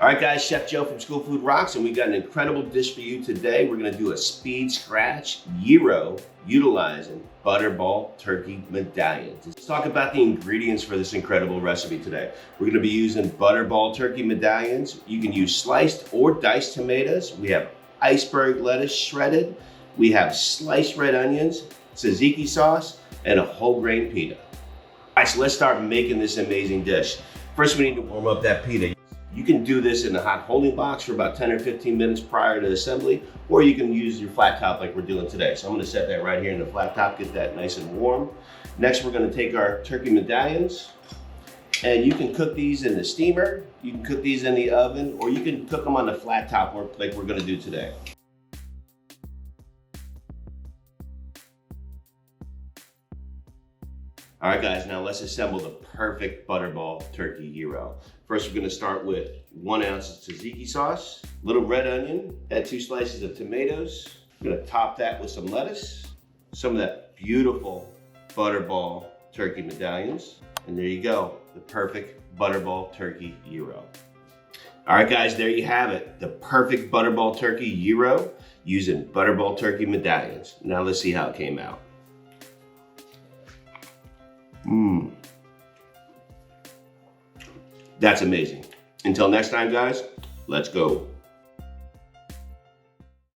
All right, guys, Chef Joe from School Food Rocks, and we got an incredible dish for you today. We're gonna do a speed scratch gyro utilizing butterball turkey medallions. Let's talk about the ingredients for this incredible recipe today. We're gonna be using butterball turkey medallions. You can use sliced or diced tomatoes. We have iceberg lettuce shredded. We have sliced red onions, tzatziki sauce, and a whole grain pita. All right, so let's start making this amazing dish. First, we need to warm up that pita. You can do this in a hot holding box for about 10 or 15 minutes prior to assembly, or you can use your flat top like we're doing today. So I'm gonna set that right here in the flat top, get that nice and warm. Next, we're gonna take our turkey medallions, and you can cook these in the steamer, you can cook these in the oven, or you can cook them on the flat top like we're gonna do today. All right, guys, now let's assemble the perfect butterball turkey gyro. First, we're gonna start with 1 ounce of tzatziki sauce, little red onion, add 2 slices of tomatoes. We're gonna top that with some lettuce, some of that beautiful butterball turkey medallions, and there you go, the perfect butterball turkey gyro. All right, guys, there you have it, the perfect butterball turkey gyro using butterball turkey medallions. Now let's see how it came out. That's amazing. Until next time, guys, let's go.